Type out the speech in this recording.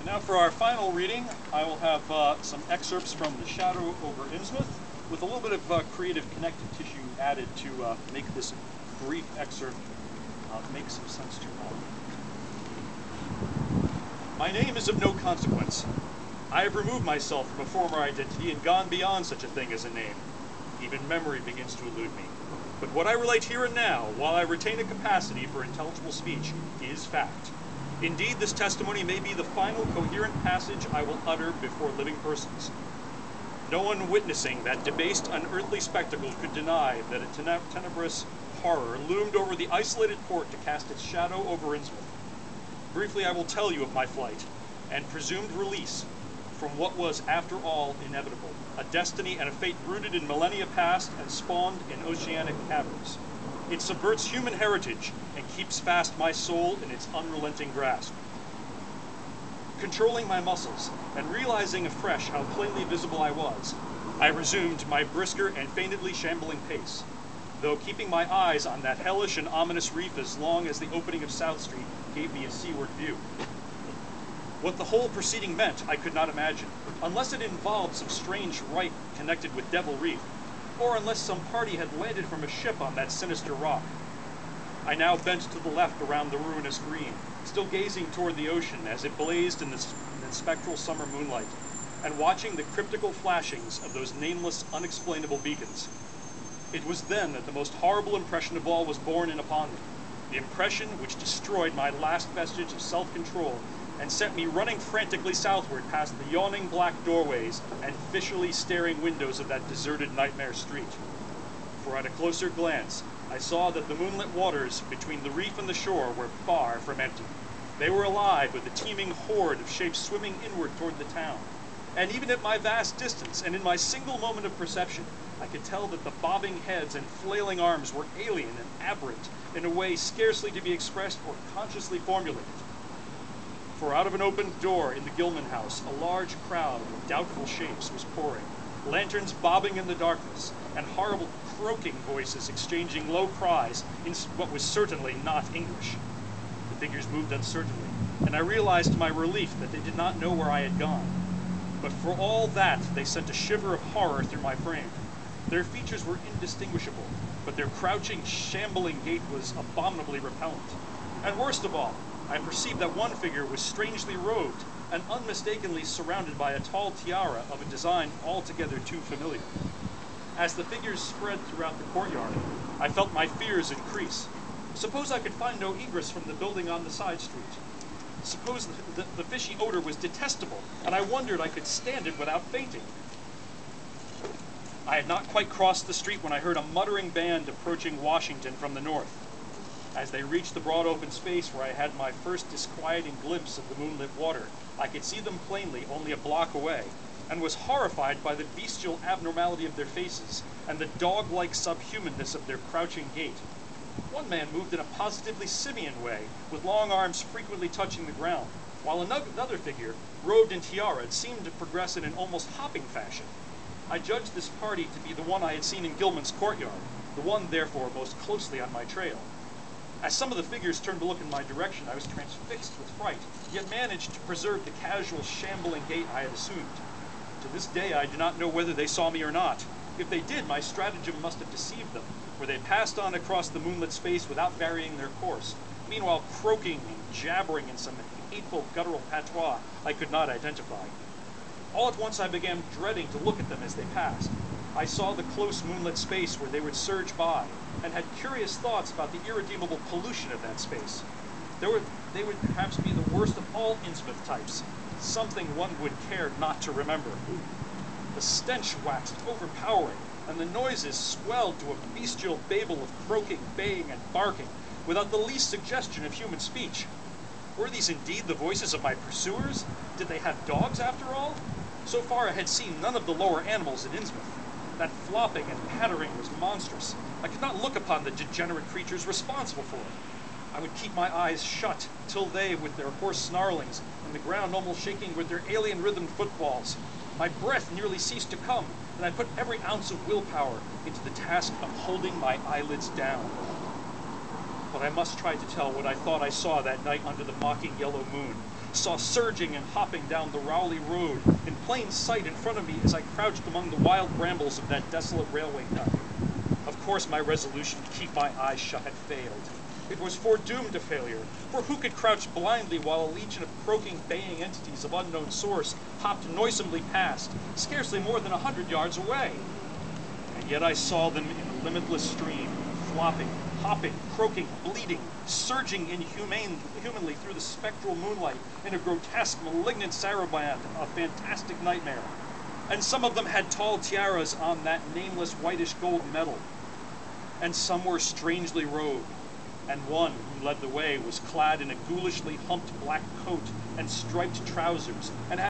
Now for our final reading, I will have some excerpts from The Shadow over Innsmouth with a little bit of creative connective tissue added to make this brief excerpt make some sense to you all. My name is of no consequence. I have removed myself from a former identity and gone beyond such a thing as a name. Even memory begins to elude me. But what I relate here and now, while I retain a capacity for intelligible speech, is fact. Indeed, this testimony may be the final coherent passage I will utter before living persons. No one witnessing that debased, unearthly spectacle could deny that a tenebrous horror loomed over the isolated port to cast its shadow over Innsmouth. Briefly, I will tell you of my flight and presumed release from what was, after all, inevitable, a destiny and a fate rooted in millennia past and spawned in oceanic caverns. It subverts human heritage and keeps fast my soul in its unrelenting grasp. Controlling my muscles and realizing afresh how plainly visible I was, I resumed my brisker and feignedly shambling pace, though keeping my eyes on that hellish and ominous reef as long as the opening of South Street gave me a seaward view. What the whole proceeding meant, I could not imagine, unless it involved some strange rite connected with Devil Reef, or unless some party had landed from a ship on that sinister rock. I now bent to the left around the ruinous green, still gazing toward the ocean as it blazed in the spectral summer moonlight, and watching the cryptical flashings of those nameless, unexplainable beacons. It was then that the most horrible impression of all was borne in upon me, the impression which destroyed my last vestige of self-control and sent me running frantically southward past the yawning black doorways and fishily staring windows of that deserted nightmare street. For at a closer glance, I saw that the moonlit waters between the reef and the shore were far from empty. They were alive with a teeming horde of shapes swimming inward toward the town. And even at my vast distance, and in my single moment of perception, I could tell that the bobbing heads and flailing arms were alien and aberrant in a way scarcely to be expressed or consciously formulated. For out of an open door in the Gilman house, a large crowd of doubtful shapes was pouring, lanterns bobbing in the darkness, and horrible croaking voices exchanging low cries in what was certainly not English. The figures moved uncertainly, and I realized to my relief that they did not know where I had gone. But for all that, they sent a shiver of horror through my frame. Their features were indistinguishable, but their crouching, shambling gait was abominably repellent. And worst of all, I perceived that one figure was strangely robed and unmistakably surrounded by a tall tiara of a design altogether too familiar. As the figures spread throughout the courtyard, I felt my fears increase. Suppose I could find no egress from the building on the side street. Suppose the fishy odor was detestable, and I wondered I could stand it without fainting. I had not quite crossed the street when I heard a muttering band approaching Washington from the north. As they reached the broad open space where I had my first disquieting glimpse of the moonlit water, I could see them plainly only a block away, and was horrified by the bestial abnormality of their faces and the dog-like subhumanness of their crouching gait. One man moved in a positively simian way, with long arms frequently touching the ground, while another figure, robed in tiara, seemed to progress in an almost hopping fashion. I judged this party to be the one I had seen in Gilman's courtyard, the one, therefore, most closely on my trail. As some of the figures turned to look in my direction, I was transfixed with fright, yet managed to preserve the casual, shambling gait I had assumed. To this day, I do not know whether they saw me or not. If they did, my stratagem must have deceived them, for they passed on across the moonlit space without varying their course, meanwhile croaking and jabbering in some hateful guttural patois I could not identify. All at once I began dreading to look at them as they passed. I saw the close moonlit space where they would surge by, and had curious thoughts about the irredeemable pollution of that space. They would perhaps be the worst of all Innsmouth types, something one would care not to remember. The stench waxed overpowering, and the noises swelled to a bestial babel of croaking, baying, and barking, without the least suggestion of human speech. Were these indeed the voices of my pursuers? Did they have dogs after all? So far I had seen none of the lower animals in Innsmouth. That flopping and pattering was monstrous. I could not look upon the degenerate creatures responsible for it. I would keep my eyes shut till they, with their hoarse snarlings, and the ground almost shaking with their alien rhythmed footfalls. My breath nearly ceased to come, and I put every ounce of willpower into the task of holding my eyelids down. But I must try to tell what I thought I saw that night under the mocking yellow moon, saw surging and hopping down the Rowley Road in plain sight in front of me as I crouched among the wild brambles of that desolate railway cut. Of course, my resolution to keep my eyes shut had failed. It was foredoomed to failure, for who could crouch blindly while a legion of croaking, baying entities of unknown source hopped noisomely past, scarcely more than 100 yards away? And yet I saw them in a limitless stream, flopping, hopping, croaking, bleeding, surging inhumanly through the spectral moonlight in a grotesque, malignant saraband, a fantastic nightmare. And some of them had tall tiaras on that nameless whitish gold metal. And some were strangely robed, and one who led the way was clad in a ghoulishly humped black coat and striped trousers, and had